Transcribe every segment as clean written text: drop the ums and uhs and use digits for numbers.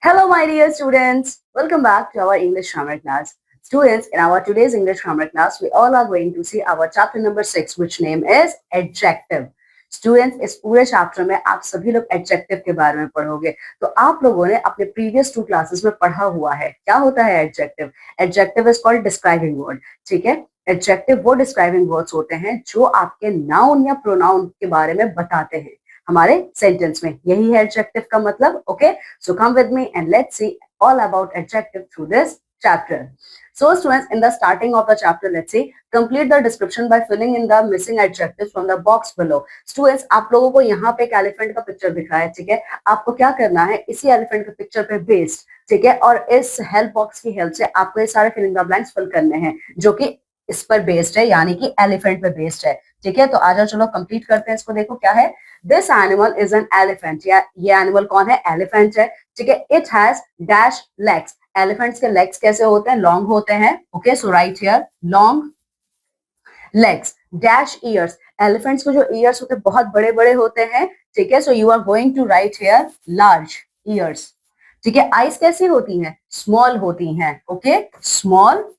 Hello, my dear students. Welcome back to our English grammar class. Students, in our today's English grammar class, we all are going to see our chapter number 6, which name is adjective. Students इस पूरे chapter में आप सभी लोग adjective के बारे में पढ़ोगे। तो आप लोगों ने अपने प्रीवियस 2 क्लासेस में पढ़ा हुआ है क्या होता है adjective. Adjective is called describing word. ठीक है, एडजेक्टिव वो डिस्क्राइबिंग वर्ड्स होते हैं जो आपके नाउन या प्रोनाउन के बारे में बताते हैं हमारे सेंटेंस में। यही है एडजेक्टिव का मतलब। Okay, so come with me and let's see all about adjective through this chapter. So students, in the starting of the chapter, let's see, complete the description by filling in the missing adjectives from the box below. Students, आप लोगों को यहाँ पे एक elephant का picture दिखा है, ठीक है। आपको क्या करना है, इसी एलिफेंट के पिक्चर पे बेस्ड, ठीक है, और इस हेल्प बॉक्स की हेल्प से आपको ये सारे फिलिंग द ब्लैंक्स फिल करने हैं जो कि इस पर बेस्ड है, यानी कि एलिफेंट पे बेस्ड है। ठीक है, तो आ जाओ, चलो कंप्लीट करते हैं इसको। देखो क्या है, this animal is an elephant. या ये एनिमल कौन है, एलिफेंट है। ठीक है, it has dash legs. Elephants के लेग्स कैसे होते हैं, लॉन्ग होते हैं। Okay, so right here long legs. Dash years, elephants के जो ईयर्स होते हैं बहुत बड़े बड़े होते हैं। ठीक है, so you are going to write here large ears. ठीक है, आईज कैसी होती हैं, स्मॉल होती हैं। Okay, small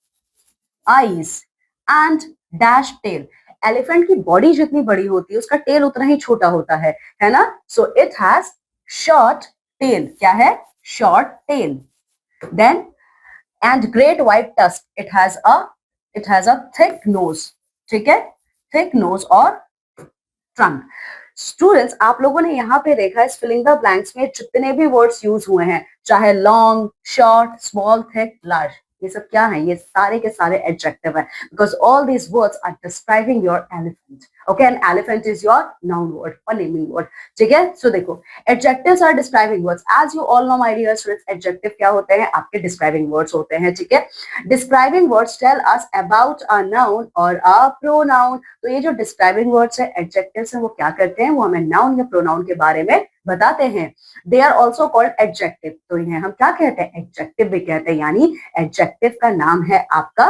eyes and dash tail. Elephant की बॉडी जितनी बड़ी होती है उसका टेल उतना ही छोटा होता है ना। So it has short tail. क्या है, short tail. Then and great white tusk, it has a thick nose. ठीक है, थिक नोज और ट्रंक। स्टूडेंट्स, आप लोगों ने यहाँ पे देखा इस फिलिंग द ब्लैंक्स में जितने भी वर्ड्स यूज हुए हैं, चाहे long, short, small, thick, large, ये सब क्या है, ये सारे के सारे एडजेक्टिव है, because all these words are describing your elephant. Okay, and elephant is your noun word और नेमिंग वर्ड। ठीक है, सो देखो, adjectives are describing words. As you all know my dear students, adjective क्या होते हैं, आपके describing words होते हैं। ठीक है, describing words tell us about a noun और अ प्रोनाउन। तो ये जो डिस्क्राइबिंग वर्ड्स है, एडजेक्टिव्स है, वो क्या करते हैं, वो हमें नाउन या प्रोनाउन के बारे में बताते हैं। They are also called adjective. तो इन्हें हम क्या कहते हैं, एडजेक्टिव भी कहते हैं, यानी एडजेक्टिव का नाम है आपका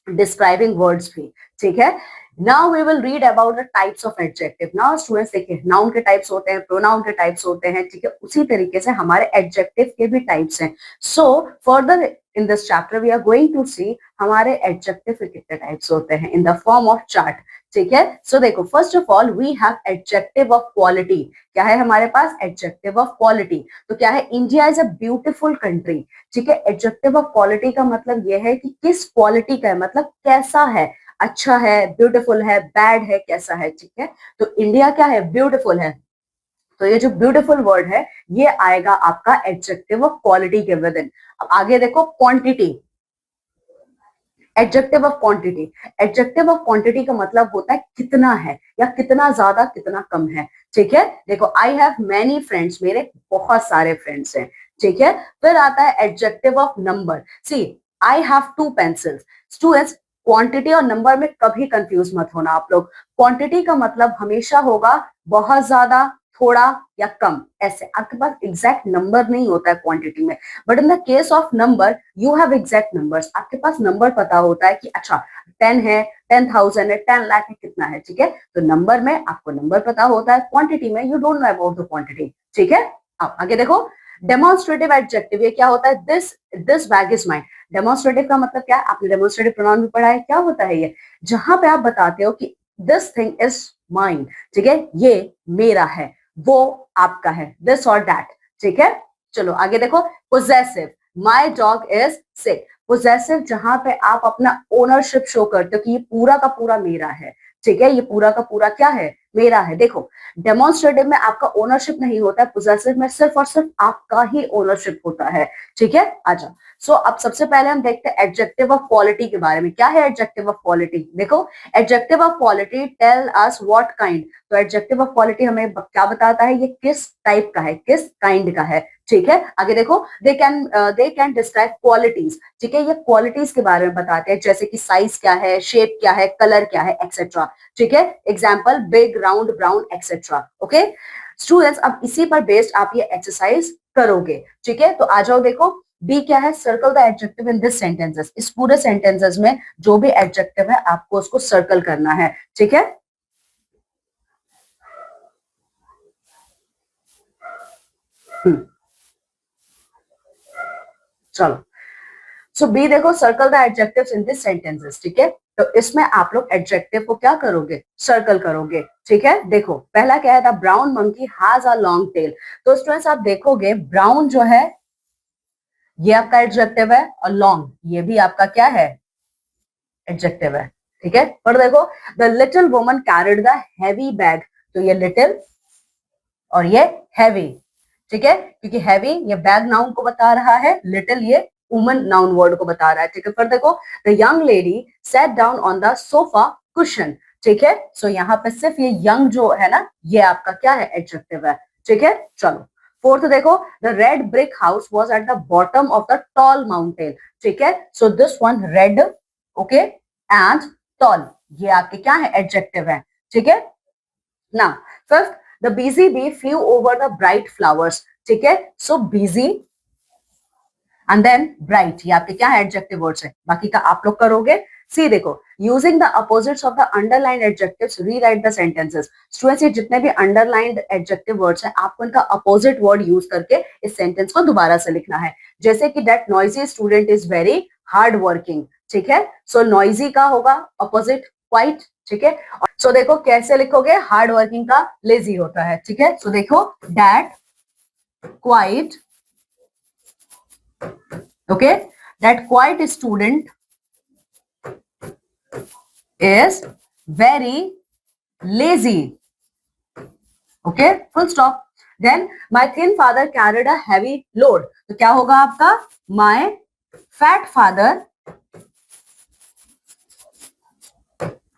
डिस्क्राइबिंग वर्ड्स भी। ठीक है, now we will read about the types of adjective. Now students देखिए, नाउन के टाइप्स होते हैं, प्रोनाउन के टाइप्स होते हैं। ठीक है, उसी तरीके से हमारे एडजेक्टिव के भी टाइप्स हैं। So further in this chapter we are going to see हमारे एडजेक्टिव के कितने टाइप्स होते हैं in the form of chart. ठीक है, सो देखो, first of all we have adjective of quality. क्या है हमारे पास, एडजेक्टिव ऑफ क्वालिटी। तो क्या है, India is a beautiful country. ठीक है, एडजेक्टिव ऑफ क्वालिटी का मतलब यह है कि किस क्वालिटी का है, मतलब कैसा है, अच्छा है, ब्यूटीफुल है, बैड है, कैसा है। ठीक है, तो इंडिया क्या है, ब्यूटीफुल है। तो ये जो ब्यूटीफुल वर्ड है ये आएगा आपका एडजेक्टिव ऑफ क्वालिटी के विद इन। अब आगे देखो, quantity, adjective of quantity. Adjective of quantity का मतलब होता है कितना है, या कितना ज्यादा, कितना कम है। ठीक है, देखो, आई हैव मैनी फ्रेंड्स, मेरे बहुत सारे फ्रेंड्स हैं। ठीक है, फिर आता है adjective of number. See, I have 2 pencils. Students, quantity और नंबर में कभी कंफ्यूज मत होना आप लोग। क्वांटिटी का मतलब हमेशा होगा बहुत ज्यादा, थोड़ा या कम, ऐसे। आपके पास एग्जैक्ट नंबर नहीं होता है क्वांटिटी में, but in the case of number you have exact numbers. आपके पास नंबर पता होता है कि अच्छा 10 है, 10,000 है, 10 लाख है, कितना है। ठीक है, तो नंबर में आपको नंबर पता होता है, क्वांटिटी में you don't know about the quantity. ठीक है, अब आगे देखो, डेमोन्स्ट्रेटिव एडजेक्टिव, ये क्या होता है, this bag is mine. Demonstrative का मतलब क्या है, आपने डेमोन्स्ट्रेटिव प्रोनाउन भी पढ़ा है, क्या होता है ये, जहां पे आप बताते हो कि दिस थिंग इज माइन। ठीक है, ये मेरा है, वो आपका है, दिस और दैट। ठीक है, चलो आगे देखो, possessive, my dog is sick. Possessive, जहां पे आप अपना ओनरशिप शो करते हो कि ये पूरा का पूरा मेरा है। ठीक है, ये पूरा का पूरा क्या है, मेरा है। देखो, डेमोन्स्ट्रेटिव में आपका ओनरशिप नहीं होता है, पोजेसिव में सिर्फ और सिर्फ आपका ही ओनरशिप होता है। ठीक है, अच्छा, सो अब सबसे पहले हम देखते हैं एडजेक्टिव ऑफ क्वालिटी के बारे में। क्या है एडजेक्टिव ऑफ क्वालिटी, देखो, adjective of quality tell us what kind. तो एडजेक्टिव ऑफ क्वालिटी हमें क्या बताता है, ये किस टाइप का है, किस काइंड का है। ठीक है, आगे देखो, दे कैन डिस्क्राइब क्वालिटीज। ठीक है, ये क्वालिटीज के बारे में बताते हैं, जैसे कि साइज क्या है, शेप क्या है, कलर क्या है, एक्सेट्रा। ठीक है, example big, round, brown, etcetera. Okay students, अब इसी पर बेस्ड आप ये एक्सरसाइज करोगे। ठीक है, तो आ जाओ, देखो, बी क्या है, circle the adjective in this sentences. इस पूरे सेंटेंसेस में जो भी एडजेक्टिव है आपको उसको सर्कल करना है। ठीक है, चलो, सो बी देखो, circle the adjectives in this sentences, ठीक है। तो इसमें आप लोग एडजेक्टिव को क्या करोगे, सर्कल करोगे, ठीक है। देखो पहला क्या है, the brown monkey has a long tail. तो स्टूडेंट्स आप देखोगे ब्राउन जो है ये आपका एडजेक्टिव है, और लॉन्ग ये भी आपका क्या है, एडजेक्टिव है, ठीक है। पर देखो, the little woman carried the heavy bag, तो ये लिटिल और ये हैवी, ठीक है, क्योंकि हैवी ये बैग नाउन को बता रहा है, लिटिल ये वुमन नाउन वर्ड को बता रहा है, ठीक है। पर देखो, the young lady sat down on the sofa cushion, ठीक है। सो यहाँ पे सिर्फ ये यंग जो है ना, ये आपका क्या है, एडजेक्टिव है, ठीक है। चलो फोर्थ देखो, the red brick house was at the bottom of the tall mountain, ठीक है। So this one red, okay, and tall, ये आपके क्या है, एडजेक्टिव है, ठीक है ना। Fifth, the busy bee flew over the bright flowers, ठीक है। So busy and then bright, ये आपके क्या है, एडजेक्टिव वर्ड्स है, बाकी का आप लोग करोगे। सी देखो, using the opposites of the underline adjectives rewrite the sentences. Students ये जितने भी अंडरलाइंड एडजेक्टिव वर्ड्स हैं, आपको इनका अपोजिट वर्ड यूज करके इस सेंटेंस को दोबारा से लिखना है। जैसे कि that noisy student is very hard working, ठीक है। सो नॉइजी का होगा अपोजिट क्वाइट, ठीक है। सो देखो कैसे लिखोगे, हार्ड वर्किंग का लेजी होता है, ठीक है। सो देखो, that quite, okay, that quiet student is very lazy, okay, full stop. Then my thin father carried a heavy load, तो क्या होगा आपका, my fat father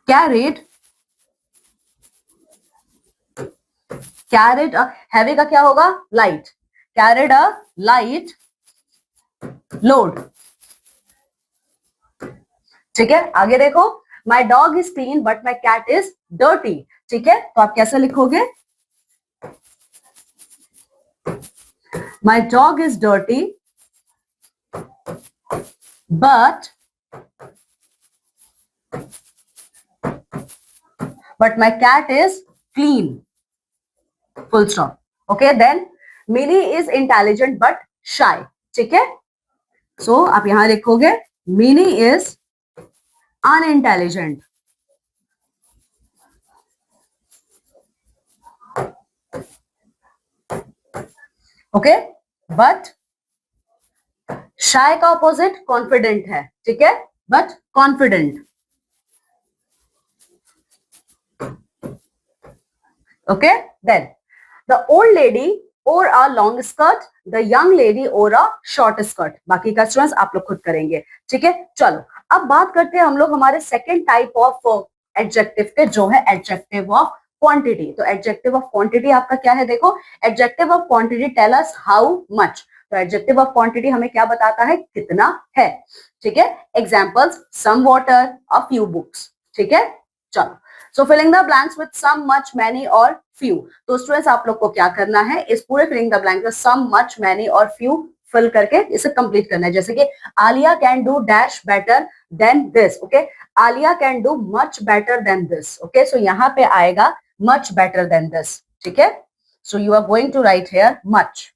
carried a heavy का क्या होगा, light, carried a light load, ठीक है। आगे देखो, my dog is clean but my cat is dirty, ठीक है। तो आप कैसे लिखोगे, my dog is dirty but my cat is clean, full stop, okay. Then Mini is intelligent but shy, ठीक है। सो आप यहां लिखोगे, Mini is unintelligent, okay, but shy का ऑपोजिट कॉन्फिडेंट है, ठीक है, but confident, okay. Then the old lady wore a long skirt, the young lady wore a short skirt, बाकी का स्टूडेंट्स आप लोग खुद करेंगे, ठीक है। चलो अब बात करते हैं हम लोग हमारे सेकेंड टाइप ऑफ एडजेक्टिव के, जो है एडजेक्टिव ऑफ क्वांटिटी। तो एडजेक्टिव ऑफ क्वांटिटी आपका क्या है, देखो, adjective of quantity tell us how much. तो एडजेक्टिव ऑफ क्वांटिटी हमें क्या बताता है, कितना है, ठीक है। Examples, some water, a few books, ठीक है। चलो, so filling the blanks with some, much, many और फ्यू। तो स्टूडेंट्स आप लोग को क्या करना है, इस पूरे फिलिंग द ब्लैंक्स में सम, मच, मैनी और फ्यू फिल करके इसे कंप्लीट करना है। जैसे कि Alia can do dash better than this, okay, Alia can do much better than this, okay. So यहाँ पे आएगा मच बेटर देन दिस, ठीक है। So you are going to write here much.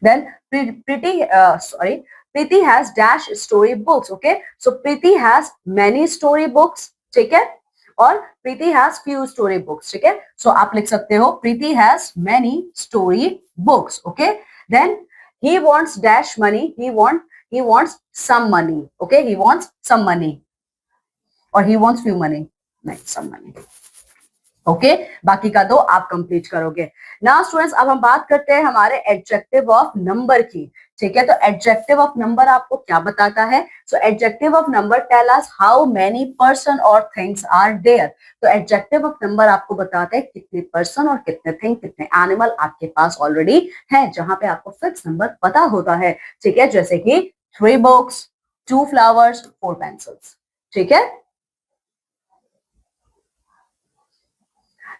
Then Preeti has dash story books, okay. So Preeti has many story books, ठीक है, और Preeti has few story books, ठीक है। So आप लिख सकते हो Preeti has many story books, okay. Then he wants dash money, he wants some money, okay, he wants some money और he wants few money, नहीं some money, ओके। बाकी का दो आप कंप्लीट करोगे ना। स्टूडेंट्स अब हम बात करते हैं हमारे एडजेक्टिव ऑफ नंबर की, ठीक है। तो एडजेक्टिव ऑफ नंबर आपको क्या बताता है, so adjective of number tell us how many person और थिंग्स आर देयर। तो एडजेक्टिव ऑफ नंबर आपको बताता है कितने पर्सन और कितने थिंग, कितने एनिमल आपके पास ऑलरेडी है, जहां पे आपको फिक्स नंबर पता होता है, ठीक है। जैसे कि 3 बुक्स, 2 फ्लावर्स, 4 पेंसिल्स, ठीक है।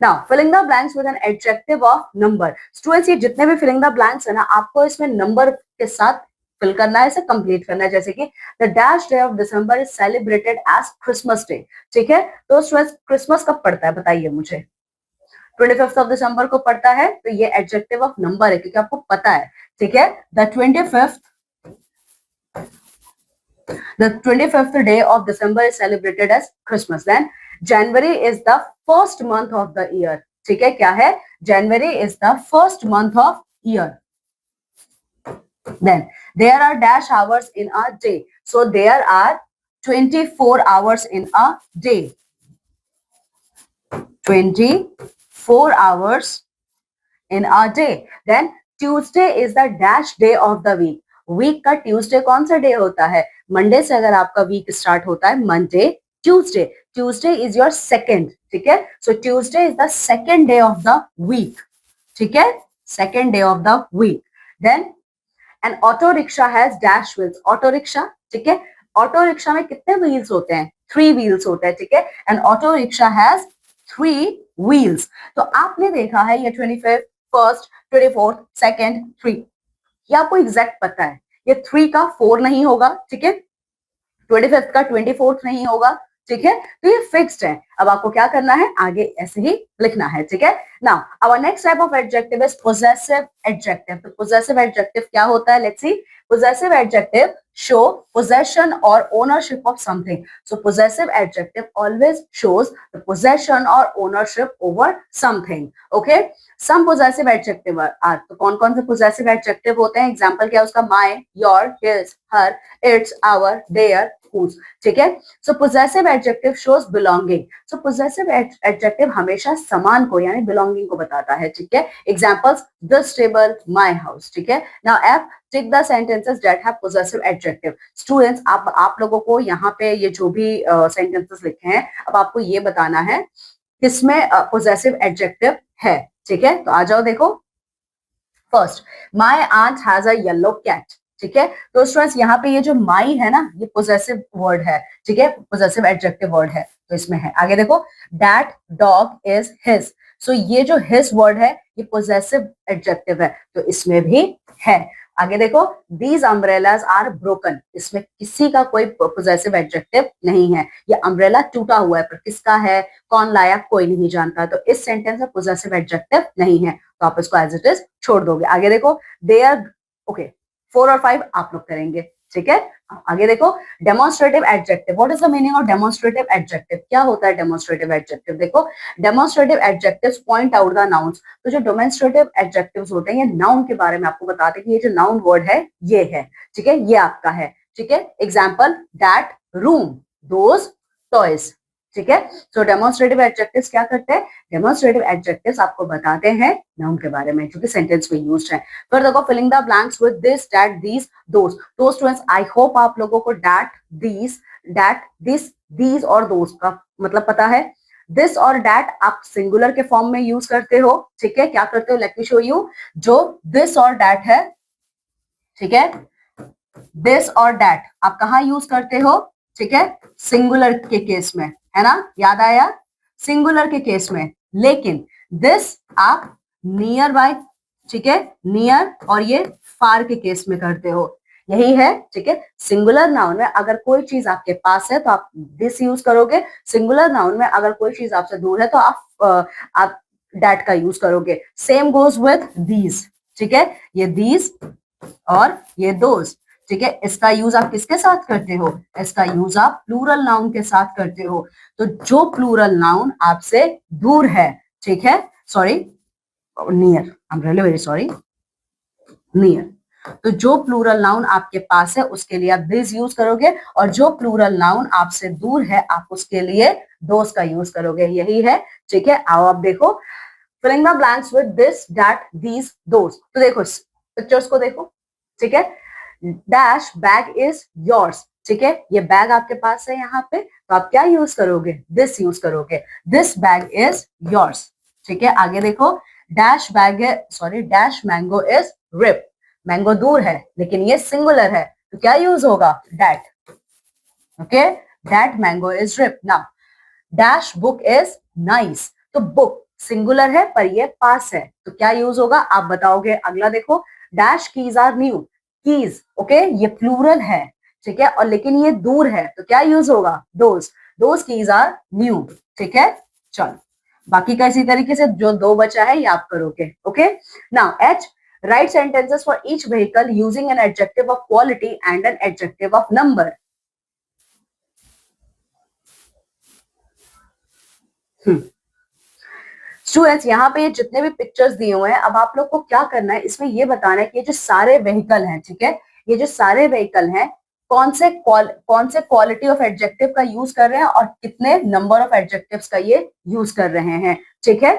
Now, filling the blanks with an adjective of number. Students, ये जितने भी filling the blanks है ना, आपको इसमें number के साथ फिल करना है, इसे कंप्लीट करना है। जैसे कि the dash day of December is celebrated as Christmas Day, ठीक है। तो स्टूडेंट्स क्रिसमस कब पड़ता है बताइए मुझे, 25 दिसंबर को पड़ता है तो ये एडजेक्टिव ऑफ नंबर है क्योंकि आपको पता है, ठीक है। The 25th day of December is celebrated as Christmas. Then January is the first month of the year. ठीक है, क्या है? January is the first month of year. Then there are dash hours in a day. So there are 24 hours in a day. 24 hours in a day. Then Tuesday is the dash day of the week. Week का Tuesday कौन सा day होता है? Monday से अगर आपका week start होता है, Monday, Tuesday, Tuesday is your second, ठीक है। So Tuesday is the second day of the week, ठीक है, second day of the week. Then an auto rickshaw has dash wheels. Auto rickshaw, ठीक है, auto rickshaw में कितने wheels होते हैं? 3 व्हील्स होते हैं, ठीक है। N auto rickshaw has 3 wheels. तो आपने देखा है ये 25th, फर्स्ट, 24th, सेकेंड, 3, ये आपको एग्जैक्ट पता है। ये 3 का 4 नहीं होगा, ठीक है, 25th का 24th नहीं होगा, ठीक है, तो ये फिक्स्ड है। अब आपको क्या करना है, आगे ऐसे ही लिखना है, ठीक है। Now our next type of adjective is possessive adjective. तो पोजेसिव एडजेक्टिव क्या होता है? Let's see. Possessive adjective show possession or ownership of something. So possessive adjective always shows the possession or ownership over something. Okay. Some possessive adjective are, तो कौन कौन से possessive adjective होते हैं? एग्जाम्पल क्या है उसका? my, your, his, her, its, our, their, whose, ठीक है। So possessive adjective shows belonging. So possessive adjective हमेशा समान को यानी belonging को बताता है, ठीक है। Examples: this table, my house, ठीक है। Now F, take the sentences that have possessive adjective. Students, आप लोगों को यहाँ पे ये जो भी sentences लिखे हैं, अब आपको ये बताना है किसमें possessive adjective है, ठीक है। तो आ जाओ, देखो। First, my aunt has a yellow cat, ठीक है। तो स्टूडेंट्स यहाँ पे ये जो माई है ना, ये पोजेसिव वर्ड है, ठीक है, पोजेसिव एडजेक्टिव वर्ड है, तो इसमें है। आगे देखो, दैट डॉग इज हिज। सो ये जो हिज वर्ड है ये पोजेसिव एडजेक्टिव है, तो इसमें भी है। आगे देखो, दीज अम्ब्रेलाज आर ब्रोकन। इसमें किसी का कोई पोजेसिव एडजेक्टिव नहीं है। ये अम्ब्रेला टूटा हुआ है, पर किसका है, कौन लाया, कोई नहीं जानता, तो इस सेंटेंस में पोजेसिव एडजेक्टिव नहीं है, तो आप इसको एज इट इज छोड़ दोगे। आगे देखो, दे आर, ओके, 4 और 5 आप लोग करेंगे, ठीक है। आगे देखो, demonstrative adjective. What is the meaning of demonstrative adjective? क्या होता है डेमोन्स्ट्रेटिव एडजेक्टिव? देखो, demonstrative adjectives point out the nouns. तो जो डेमोन्स्ट्रेटिव एडजेक्टिव्स होते हैं, ये नाउन के बारे में आपको बताते हैं कि ये जो नाउन वर्ड है ये है, ठीक है, ये आपका है, ठीक है। Example, that room, those toys, ठीक है। सो डेमोन्स्ट्रेटिव एडजेक्टिव्स क्या करते हैं? डेमोन्स्ट्रेटिव एडजेक्टिव्स आपको बताते हैं नाउन के बारे में जो कि सेंटेंस में यूज्ड है। फिर देखो, filling the blanks with this, that, these, those. तो स्टूडेंट्स, आई होप आप लोगों को that, these, that, this, these और दोस का मतलब पता है। दिस और दैट आप सिंगुलर के फॉर्म में यूज करते हो, ठीक है। क्या करते हो? Let me show you. जो दिस और दैट है, ठीक है, दिस और दैट आप कहाँ यूज करते हो, ठीक है, सिंगुलर के केस में, है ना, याद आया, सिंगुलर के केस में। लेकिन दिस आप नियर बाय, ठीक है, नियर और ये फार के केस में करते हो, यही है, ठीक है। सिंगुलर नाउन में अगर कोई चीज आपके पास है तो आप दिस यूज करोगे, सिंगुलर नाउन में अगर कोई चीज आपसे दूर है तो आप दैट का यूज करोगे। सेम गोज विथ दीज, ठीक है, ये दीज और ये दोज, ठीक है। इसका यूज आप किसके साथ करते हो? इसका यूज आप प्लूरल नाउन के साथ करते हो। तो जो प्लूरल नाउन आपसे दूर है, ठीक है, sorry, near, I am really very sorry, near. तो जो प्लूरल नाउन आपके पास है उसके लिए आप दिस यूज करोगे, और जो प्लूरल नाउन आपसे दूर है आप उसके लिए दोस का यूज करोगे, यही है, ठीक है। आओ आप देखो, filling the blanks with this, that, these, those. तो देखो पिक्चर्स को देखो, ठीक है। डैश बैग इज योर्स, ठीक है, ये बैग आपके पास है यहाँ पे, तो आप क्या यूज करोगे? दिस यूज करोगे, दिस बैग इज योर्स, ठीक है। आगे देखो, डैश बैग है, sorry, dash mango is ripe. Mango दूर है लेकिन ये सिंगुलर है, तो क्या यूज होगा? That, okay, that mango is ripe. Now dash book is nice, तो बुक सिंगुलर है पर ये पास है, तो क्या यूज होगा? आप बताओगे। अगला देखो, dash keys are new, keys, okay, ये प्लूरल है, ठीक है, और लेकिन ये दूर है, तो क्या यूज होगा? Those, those keys are new, ठीक है। चलो बाकी का इसी तरीके से जो 2 बचा है ये आप करोगे. Okay, now H, write sentences for each vehicle using an adjective of quality and an adjective of number. Students, यहाँ पे जितने भी पिक्चर्स दिए हुए हैं, अब आप लोग को क्या करना है, इसमें ये बताना है कि ये जो सारे व्हीकल हैं, ठीक है, ये जो सारे व्हीकल हैं, कौन से क्वालिटी ऑफ एडजेक्टिव का यूज कर रहे हैं और कितने नंबर ऑफ एडजेक्टिव्स का ये यूज कर रहे हैं. ठीक है,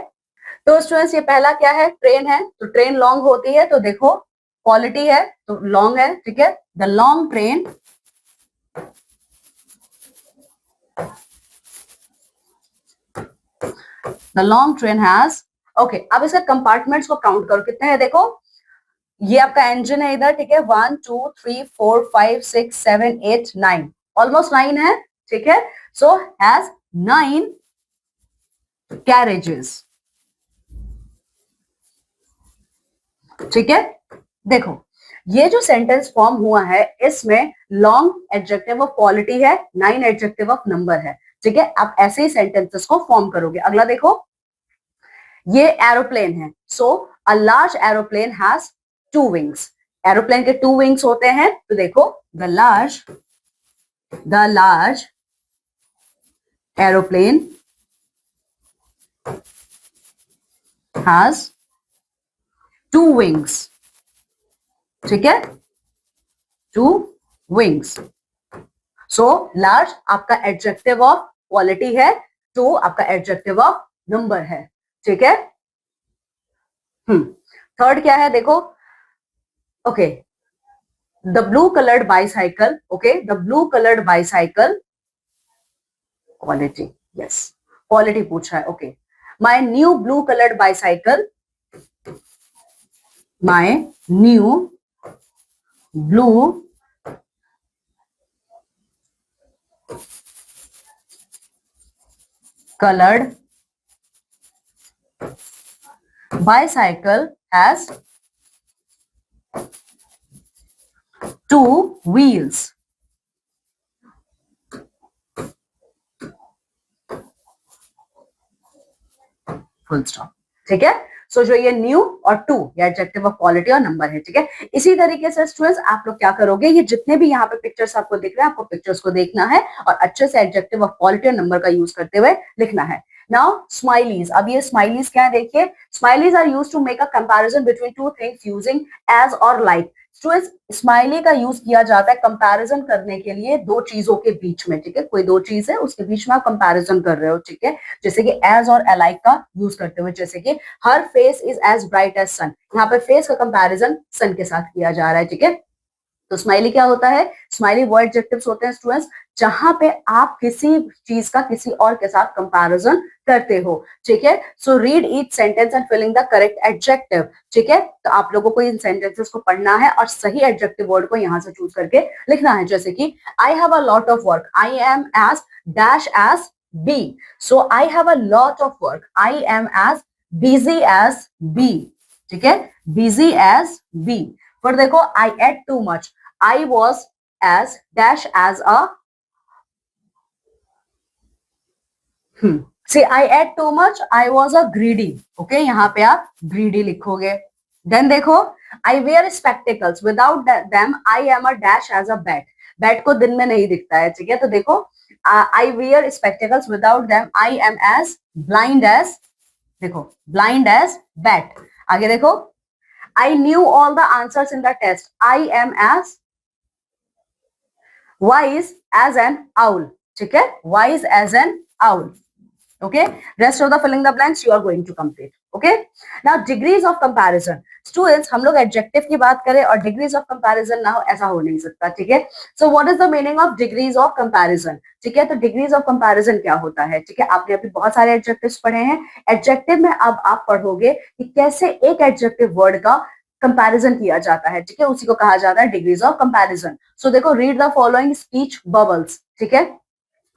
तो स्टूडेंट्स ये पहला क्या है, ट्रेन है, तो ट्रेन लॉन्ग होती है, तो देखो क्वालिटी है तो लॉन्ग है. ठीक है, the long train the long train has. Okay, अब इसका कंपार्टमेंट्स को काउंट करो, कितने हैं देखो, ये आपका इंजन है इधर. ठीक है, 1 2 3 4 5 6 7 8 9, ऑलमोस्ट 9 है. ठीक है, सो हैज 9 कैरेजेस. ठीक है, देखो ये जो सेंटेंस फॉर्म हुआ है इसमें लॉन्ग एडजेक्टिव ऑफ क्वालिटी है, 9 एडजेक्टिव ऑफ नंबर है. ठीक है, आप ऐसे ही सेंटेंसेस को फॉर्म करोगे. अगला देखो, ये एरोप्लेन है, so a large aeroplane has 2 wings. Aeroplane के 2 विंग्स होते हैं, तो देखो the large aeroplane has 2 wings. ठीक है, 2 विंग्स. सो लार्ज आपका एडजेक्टिव ऑफ क्वालिटी है, 2 आपका एडजेक्टिव ऑफ नंबर है. ठीक है, थर्ड क्या है देखो, okay, the blue coloured bicycle. Okay, the blue coloured bicycle quality, yes quality पूछा है. Okay, my new blue coloured bicycle, my new blue colored bicycle has 2 wheels. Full stop. ठीक है, सो जो ये न्यू और 2 ये एडजेक्टिव ऑफ क्वालिटी और number है. ठीक है, इसी तरीके से स्टूडेंट्स आप लोग क्या करोगे, ये जितने भी यहाँ पे पिक्चर्स आपको दिख रहे हैं, आपको पिक्चर्स को देखना है और अच्छे से एडजेक्टिव ऑफ क्वालिटी और नंबर का यूज करते हुए लिखना है. नाउ स्माइलीज, अब ये स्माइलीज क्या है देखिए, similes are used to make a comparison between 2 things using as और लाइक. स्टूडेंट्स, स्माइली का यूज किया जाता है कंपैरिजन करने के लिए 2 चीजों के बीच में. ठीक है, कोई 2 चीज है उसके बीच में आप कंपैरिजन कर रहे हो. ठीक है, जैसे कि एज और अलाइक का यूज करते हुए, जैसे कि her face is as bright as sun, यहाँ पे फेस का कंपैरिजन सन के साथ किया जा रहा है. ठीक है, तो स्माइली क्या होता है, स्माइली वो एडजेक्टिव्स होते हैं स्टूडेंट्स जहां पे आप किसी चीज का किसी और के साथ कंपैरिजन करते हो. ठीक है, so read each sentence and filling the correct adjective. ठीक है, तो आप लोगों को इन सेंटेंसेस को पढ़ना है और सही एडजेक्टिव वर्ड को यहां से चूज करके लिखना है. जैसे कि I have a lot of work, I am as dash as bee. So I have a lot of work, I am as busy as bee. ठीक है, बिजी एज बी. फिर देखो, I ate too much, I was as dash as a, See, I ate too much, I was a greedy. Okay, यहाँ पे आप greedy लिखोगे. Then देखो, I wear spectacles, without them I am a dash as a bat. Bat को दिन में नहीं दिखता है. ठीक है, तो देखो, I wear spectacles, without them I am as blind as, देखो blind as bat. आगे देखो, I knew all the answers in the test, I am as wise as an owl. ठीक है, wise as an owl. Okay, rest of the filling the blanks you are going to complete. Okay, now degrees of comparison. Students, हम लोग adjective की बात करें और degrees of comparison ना हो, ऐसा हो नहीं सकता. ठीक है, so what is the meaning of degrees of comparison? ठीक है, तो degrees of comparison क्या होता है. ठीक है, आपने अभी बहुत सारे adjectives पढ़े हैं. adjective में अब आप पढ़ोगे कि कैसे एक adjective word का कंपैरिजन किया जाता है. ठीक है, उसी को कहा जाता है डिग्रीज ऑफ कंपैरिजन. सो देखो, read the following speech bubbles. ठीक है,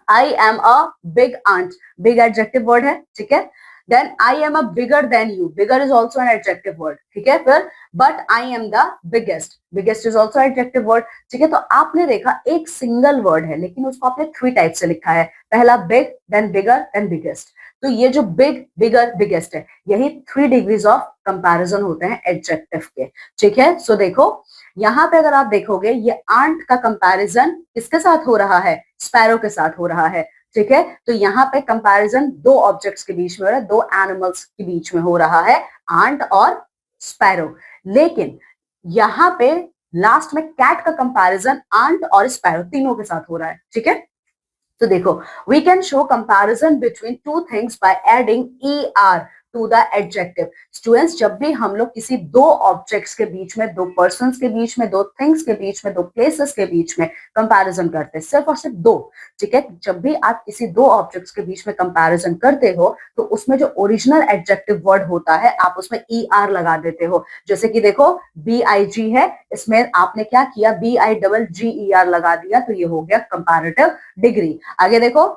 I am a big aunt. Big adjective word है. ठीक है, then I am a bigger than you, bigger is also an adjective word, ठीक है। फिर but I am the biggest, biggest is also adjective word, ठीक है। तो आपने देखा एक सिंगल वर्ड है लेकिन उसको आपने 3 टाइप से लिखा है, पहला बिग, देन बिगर, देन बिगेस्ट। तो ये जो बिग, बिगर, बिगेस्ट है, यही 3 डिग्रीज ऑफ कंपैरिजन होते हैं एडजेक्टिव के, ठीक है। सो देखो यहाँ पे अगर आप देखोगे ये आंट का कंपैरिजन किसके साथ हो रहा है, स्पैरो के साथ हो रहा है, ठीक है। तो यहाँ पे कंपैरिजन 2 ऑब्जेक्ट्स के बीच में हो रहा है, 2 एनिमल्स के बीच में हो रहा है, आंट और स्पैरो। लेकिन यहाँ पे लास्ट में कैट का कंपैरिजन आंट और स्पैरो तीनों के साथ हो रहा है, ठीक है। तो देखो we can show comparison between two things by adding er to the adjective. Students जब भी हम लोग किसी 2 ऑब्जेक्ट्स के बीच में, 2 पर्सन्स के बीच में, 2 थिंग्स के बीच में, 2 प्लेसेस के बीच में कंपैरिजन करते हैं, सिर्फ और सिर्फ 2, ठीक है। जब भी आप किसी 2 ऑब्जेक्ट्स के बीच में कंपैरिजन करते हो तो उसमें जो ओरिजिनल एडजेक्टिव वर्ड होता है आप उसमें er लगा देते हो। जैसे कि देखो big है, इसमें आपने क्या किया, biGer लगा दिया, तो ये हो गया कंपैरेटिव डिग्री। आगे देखो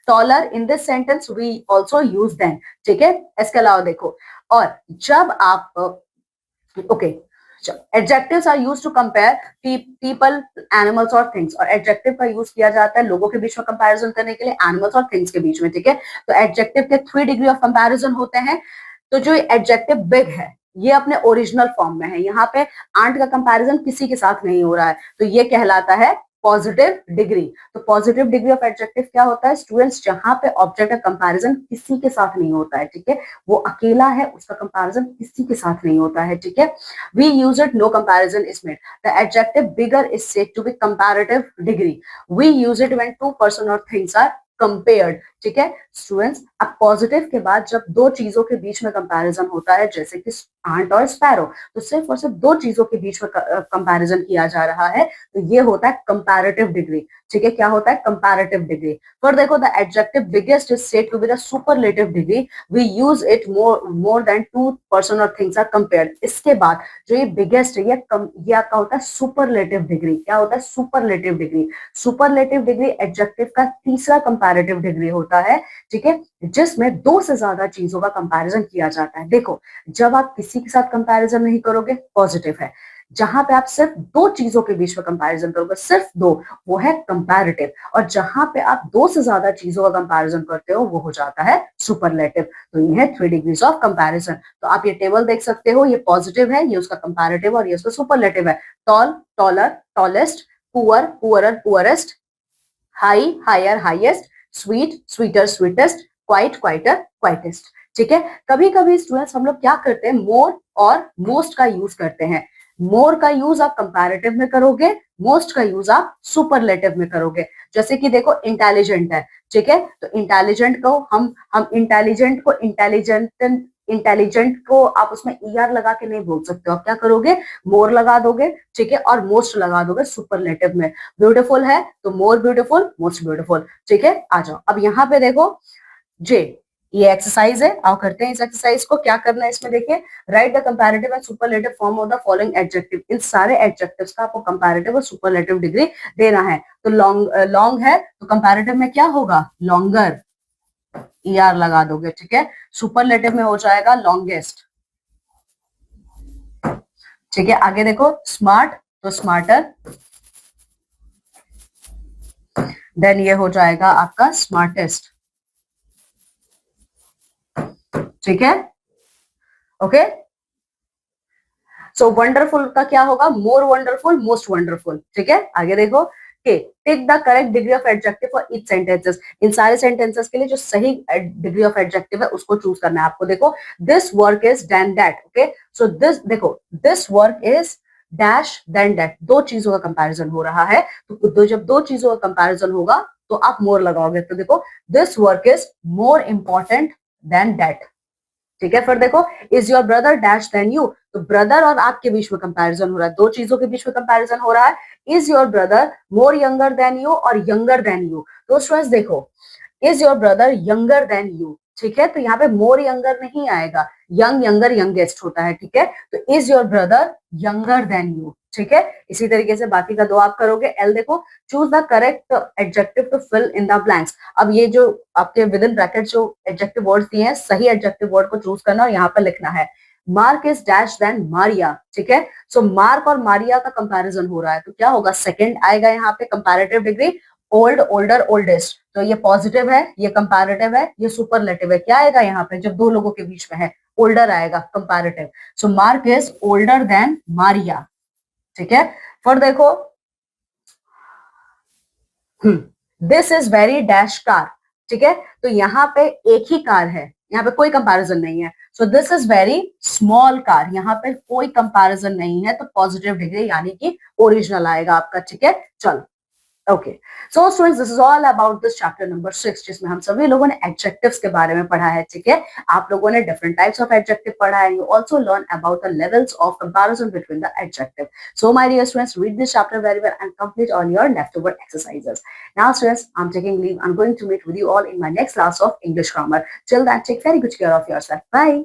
taller, in this sentence we also use than, ठीक है। इसके अलावा देखो और जब आप okay, adjectives are used to compare people, animals और थिंग्स, और एडजेक्टिव का यूज किया जाता है लोगों के बीच में कंपैरिजन करने के लिए, एनिमल्स और थिंग्स के बीच में, ठीक है। तो एडजेक्टिव के 3 डिग्री ऑफ कंपैरिजन होते हैं। तो जो एडजेक्टिव बिग है ये अपने ओरिजिनल फॉर्म में है, यहाँ पे आंट का कंपैरिजन किसी के साथ नहीं हो रहा है, तो ये कहलाता है पॉजिटिव डिग्री। तो पॉजिटिव डिग्री ऑफ एडजेक्टिव क्या होता है स्टूडेंट्स, जहां पे ऑब्जेक्ट का कंपैरिजन किसी के साथ नहीं होता है, ठीक है। वो अकेला है, उसका कंपैरिजन किसी के साथ नहीं होता है, ठीक है। We use it, no comparison is made. The adjective bigger is said to be comparative degree. We use it when 2 person और थिंग्स आर कंपेयर्ड, ठीक है। स्टूडेंट्स अब पॉजिटिव के बाद जब 2 चीजों के बीच में कंपैरिजन होता है जैसे कि आंट और स्पैरो, तो सिर्फ और सिर्फ 2 चीजों के बीच में कंपैरिजन किया जा रहा है, तो ये होता है कंपैरेटिव डिग्री, ठीक है। क्या होता है, कंपैरेटिव डिग्री। फिर देखो the adjective biggest is said to be the superlative degree. We use it more than 2 person और थिंग्स आर कंपेयर्ड। इसके बाद जो ये बिगेस्ट है ये आपका होता है सुपरलेटिव डिग्री। क्या होता है, superlative degree. Superlative degree adjective का तीसरा कंपैरेटिव डिग्री होता है, ठीक है, जिसमें 2 से ज्यादा चीजों का कंपैरिजन किया जाता है। देखो जब आप किसी के साथ कंपैरिजन नहीं करोगे पॉजिटिव है, जहां पे आप सिर्फ 2 चीजों के बीच में कंपैरिजन करोगे, सिर्फ 2, वो है कंपैरेटिव। और जहां पे आप 2 से ज्यादा चीजों का कंपैरिजन करते हो वो हो जाता है सुपरलेटिव। तो ये है 3 डिग्रीज ऑफ कंपैरिजन। तो आप ये टेबल देख सकते हो, ये पॉजिटिव है, ये उसका कंपैरेटिव और ये उसका सुपरलेटिव है। Tall, taller, tallest, poor, poorer, poorest, high, higher, highest, sweet, sweeter, sweetest, quiet, quieter, quietest, ठीक है। कभी कभी स्टूडेंट्स हम लोग क्या करते हैं, मोर और मोस्ट का यूज करते हैं। मोर का यूज आप कंपैरेटिव में करोगे, मोस्ट का यूज आप सुपरलेटिव में करोगे। जैसे कि देखो इंटेलिजेंट है, ठीक है, तो इंटेलिजेंट को हम इंटेलिजेंट को इंटेलिजेंट को आप उसमें er लगा के नहीं बोल सकते हो, आप क्या करोगे, मोर लगा दोगे, ठीक है, और मोस्ट लगा दोगे सुपरलेटिव में। ब्यूटीफुल है तो मोर ब्यूटीफुल, मोस्ट ब्यूटीफुल, ठीक है। आ जाओ अब यहाँ पे देखो जे, ये एक्सरसाइज है, आओ करते हैं इस एक्सरसाइज को। क्या करना है इसमें, देखिए write the comparative and superlative form of the following adjective. इन सारे एडजेक्टिव्स का आपको कंपैरेटिव और सुपरलेटिव डिग्री देना है। तो लॉन्ग है तो कंपैरेटिव में क्या होगा, लॉन्गर, er लगा दोगे, ठीक है। सुपरलेटिव में हो जाएगा लॉन्गेस्ट, ठीक है। आगे देखो स्मार्ट तो स्मार्टर, देन ये हो जाएगा आपका स्मार्टेस्ट, ठीक है, ओके। सो वंडरफुल का क्या होगा, मोर वंडरफुल, मोस्ट वंडरफुल, ठीक है। आगे देखो take the correct degree of adjective for each sentences. इन सारे सेंटेंसेस के लिए जो सही डिग्री ऑफ एडजेक्टिव है उसको चूज करना है आपको। देखो this work is than that, okay. So this देखो this work is dash than that, 2 चीजों का कंपैरिजन हो रहा है, तो जब 2 चीजों का कंपैरिजन होगा तो आप मोर लगाओगे। तो देखो this work is more important than that, ठीक है। फिर देखो is your brother dash than you, तो ब्रदर और आपके बीच में कंपैरिजन हो रहा है, 2 चीजों के बीच में कंपैरिजन हो रहा है। Is your brother more younger than you और यंगर देन यू, तो स्टूडेंट्स देखो is your brother younger than you, ठीक है, तो यहाँ पे मोर यंगर नहीं आएगा, यंग, यंगर, यंगेस्ट होता है, ठीक है। तो is your brother younger than you, ठीक है, इसी तरीके से बाकी का दो आप करोगे। एल देखो, choose the correct adjective to fill in the blanks. अब ये जो आपके विद इन ब्रैकेट जो एडजेक्टिव वर्ड्स दिए हैं, सही एडजेक्टिव वर्ड को चूज करना और यहाँ पर लिखना है Mark is dash than Maria. ठीक है, सो मार्क और मारिया का कंपैरिजन हो रहा है, तो क्या होगा, सेकंड आएगा यहाँ पे comparative degree, old, older, oldest. तो ये पॉजिटिव है, ये कंपैरेटिव है, ये सुपरलेटिव है। क्या आएगा यहाँ पे जब दो लोगों के बीच में है, ओल्डर आएगा, comparative. So mark is older than Maria. ठीक है, फिर देखो, this is very dash car. ठीक है, तो यहाँ पे एक ही कार है, यहाँ पे कोई कंपैरिजन नहीं है। So this is very small car, यहाँ पे कोई कंपैरिजन नहीं है, तो पॉजिटिव डिग्री यानी कि ओरिजिनल आएगा आपका। ठीक है, चलो, okay. So students, this is all about this chapter number 6, जिसमें हम सभी लोगों ने एडजेक्टिव्स के बारे में पढ़ा है। ठीक है, आप लोगों ने डिफरेंट टाइप्स ऑफ एडजेक्टिव पढ़ा है। You also learn about the levels of comparison between the adjective. So my dear students, read this chapter very well and complete all your leftover exercises. Now students, I'm taking leave. I'm going to meet with you all in my next class of English grammar. Till then, take very good care of yourself. Bye.